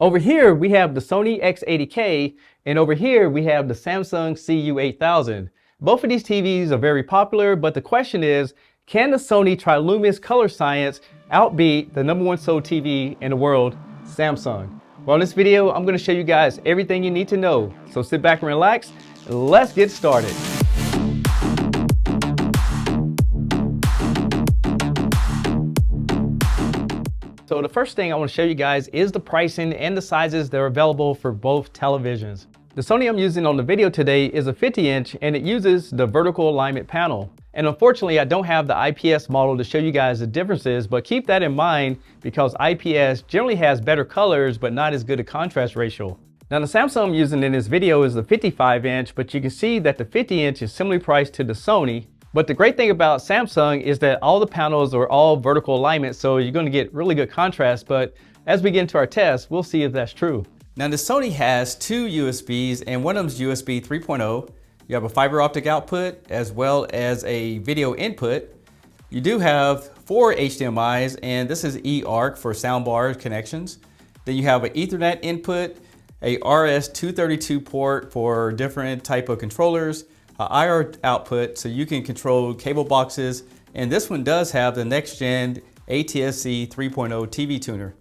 Over here, we have the Sony X80K, and over here, we have the Samsung CU8000. Both of these TVs are very popular, but the question is, can the Sony Trilumious Color Science outbeat the #1 sold TV in the world, Samsung? Well, in this video, I'm going to show you guys everything you need to know. So sit back and relax, and let's get started. So the first thing I want to show you guys is the pricing and the sizes that are available for both televisions. The Sony I'm using on the video today is a 50-inch and it uses the vertical alignment panel. And unfortunately, I don't have the IPS model to show you guys the differences, but keep that in mind because IPS generally has better colors, but not as good a contrast ratio. Now the Samsung I'm using in this video is the 55-inch, but you can see that the 50-inch is similarly priced to the Sony. But the great thing about Samsung is that all the panels are all vertical alignment, so you're going to get really good contrast. But as we get into our test, we'll see if that's true. Now the Sony has two USBs, and one of them is USB 3.0. You have a fiber optic output as well as a video input. You do have 4 HDMIs, and this is eARC for soundbar connections. Then you have an Ethernet input, a RS-232 port for different type of controllers, IR output so you can control cable boxes, and this one does have the next gen ATSC 3.0 TV tuner.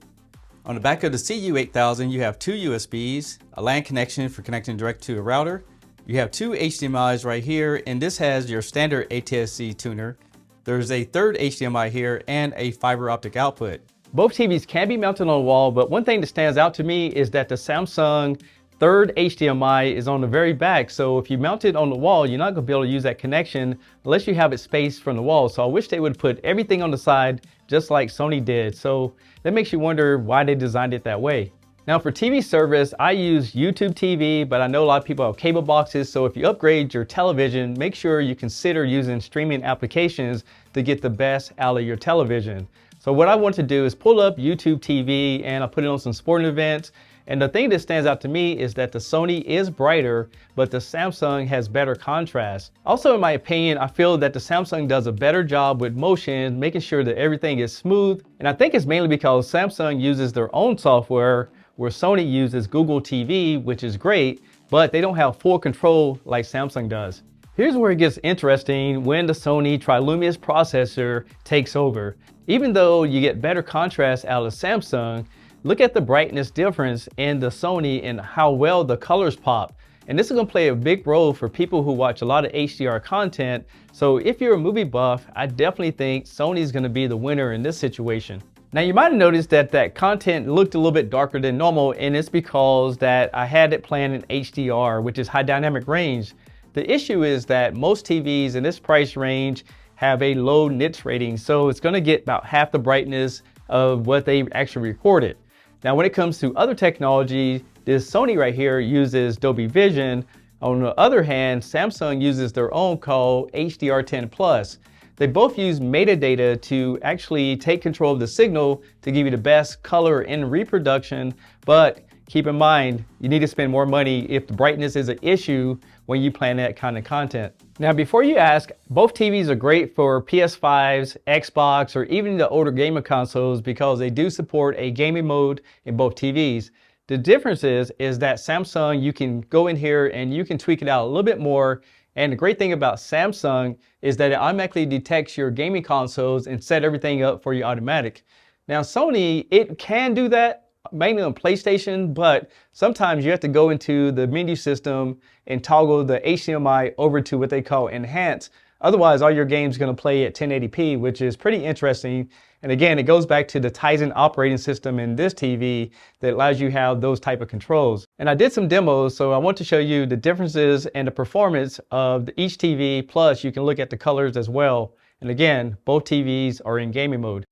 On the back of the CU8000 you have 2 USBs, a LAN connection for connecting direct to a router. You have 2 HDMIs right here, and this has your standard ATSC tuner. There's a third HDMI here and a fiber optic output. Both TVs can be mounted on the wall, but one thing that stands out to me is that the Samsung third HDMI is on the very back, so if you mount it on the wall, you're not going to be able to use that connection unless you have it spaced from the wall. So I wish they would put everything on the side just like Sony did. So that makes you wonder why they designed it that way. Now for TV service, I use YouTube TV, but I know a lot of people have cable boxes, so if you upgrade your television, make sure you consider using streaming applications to get the best out of your television. So what I want to do is pull up YouTube TV and I'll put it on some sporting events. And the thing that stands out to me is that the Sony is brighter, but the Samsung has better contrast. Also, in my opinion, I feel that the Samsung does a better job with motion, making sure that everything is smooth. And I think it's mainly because Samsung uses their own software, where Sony uses Google TV, which is great, but they don't have full control like Samsung does. Here's where it gets interesting when the Sony Trilumious processor takes over. Even though you get better contrast out of Samsung, look at the brightness difference in the Sony and how well the colors pop. And this is going to play a big role for people who watch a lot of HDR content. So if you're a movie buff, I definitely think Sony is going to be the winner in this situation. Now you might have noticed that that content looked a little bit darker than normal, and it's because that I had it playing in HDR, which is high dynamic range. The issue is that most TVs in this price range have a low nits rating, so it's going to get about half the brightness of what they actually recorded. Now when it comes to other technology, this Sony right here uses Dolby Vision. On the other hand, Samsung uses their own called HDR10 Plus. They both use metadata to actually take control of the signal to give you the best color in reproduction, but keep in mind, you need to spend more money if the brightness is an issue when you plan that kind of content. Now, before you ask, both TVs are great for PS5s, Xbox, or even the older gaming consoles because they do support a gaming mode in both TVs. The difference is that Samsung, you can go in here and you can tweak it out a little bit more. And the great thing about Samsung is that it automatically detects your gaming consoles and set everything up for you automatic. Now Sony, it can do that mainly on PlayStation, but sometimes you have to go into the menu system and toggle the HDMI over to what they call enhance. Otherwise, all your games are going to play at 1080p, which is pretty interesting. And again, it goes back to the Tizen operating system in this TV that allows you to have those type of controls. And I did some demos, so I want to show you the differences and the performance of each TV, plus you can look at the colors as well. And again, both TVs are in gaming mode.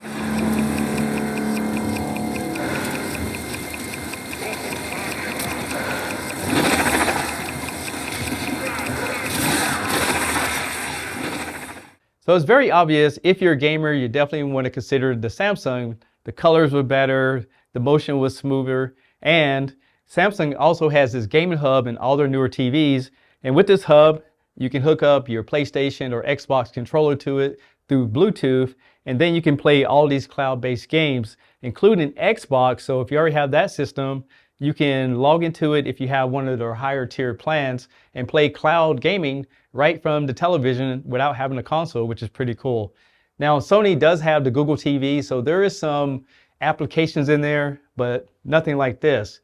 So it's very obvious, if you're a gamer, you definitely want to consider the Samsung. The colors were better, the motion was smoother, and Samsung also has this gaming hub in all their newer TVs. And with this hub, you can hook up your PlayStation or Xbox controller to it through Bluetooth, and then you can play all these cloud-based games. including Xbox. So if you already have that system, you can log into it if you have one of their higher tier plans and play cloud gaming right from the television without having a console, which is pretty cool. Now, Sony does have the Google TV, so there is some applications in there, but nothing like this.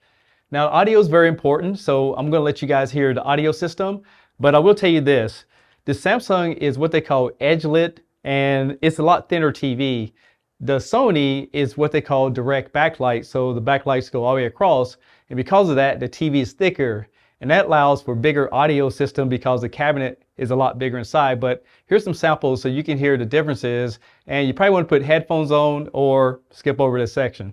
Now, audio is very important, so I'm going to let you guys hear the audio system, but I will tell you this. The Samsung is what they call edge-lit, and it's a lot thinner TV. The Sony is what they call direct backlight, so the backlights go all the way across, and because of that, the TV is thicker, and that allows for bigger audio system because the cabinet is a lot bigger inside. But here's some samples so you can hear the differences, and you probably want to put headphones on or skip over this section.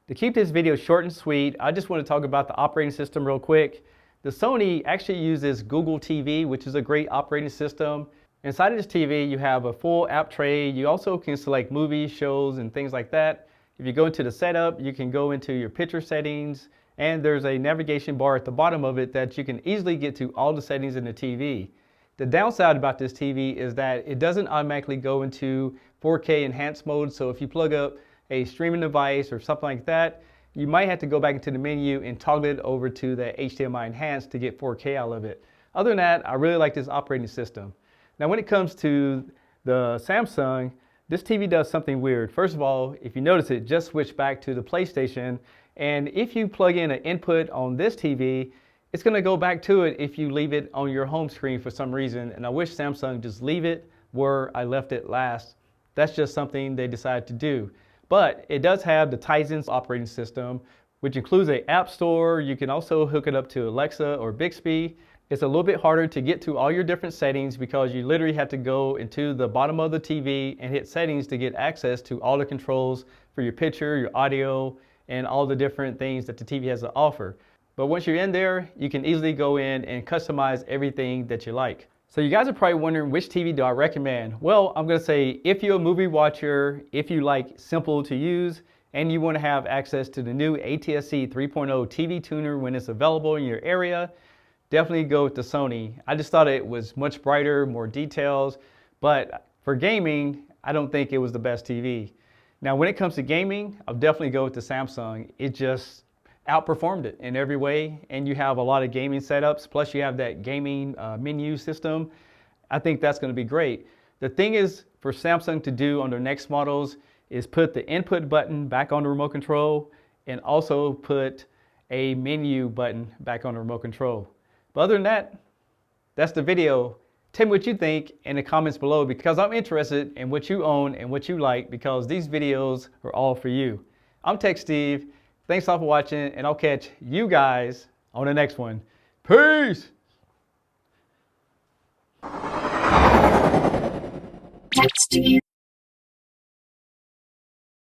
To keep this video short and sweet, I just want to talk about the operating system real quick. The Sony actually uses Google TV, which is a great operating system. Inside of this TV, you have a full app tray. You also can select movies, shows, and things like that. If you go into the setup, you can go into your picture settings, and there's a navigation bar at the bottom of it that you can easily get to all the settings in the TV. The downside about this TV is that it doesn't automatically go into 4K enhanced mode, so if you plug up a streaming device or something like that, you might have to go back into the menu and toggle it over to the HDMI enhanced to get 4K out of it. Other than that, I really like this operating system. Now, when it comes to the Samsung, this TV does something weird. First of all, if you notice, it just switched back to the PlayStation, and if you plug in an input on this TV, it's going to go back to it if you leave it on your home screen for some reason, and I wish Samsung just leave it where I left it last. That's just something they decided to do. But it does have the Tizen operating system, which includes an app store. You can also hook it up to Alexa or Bixby. It's a little bit harder to get to all your different settings because you literally have to go into the bottom of the TV and hit settings to get access to all the controls for your picture, your audio, and all the different things that the TV has to offer. But once you're in there, you can easily go in and customize everything that you like. So you guys are probably wondering, which TV do I recommend? Well, I'm going to say if you're a movie watcher, if you like simple to use, and you want to have access to the new ATSC 3.0 TV tuner when it's available in your area, definitely go with the Sony. I just thought it was much brighter, more details, but for gaming, I don't think it was the best TV. Now, when it comes to gaming, I'll definitely go with the Samsung. It just outperformed it in every way, and you have a lot of gaming setups, plus you have that gaming menu system. I think that's going to be great. The thing is for Samsung to do on their next models is put the input button back on the remote control and also put a menu button back on the remote control. But other than that, that's the video. Tell me what you think in the comments below, because I'm interested in what you own and what you like, because these videos are all for you. I'm Tech Steve. Thanks all for watching, and I'll catch you guys on the next one. Peace! Tech Steve.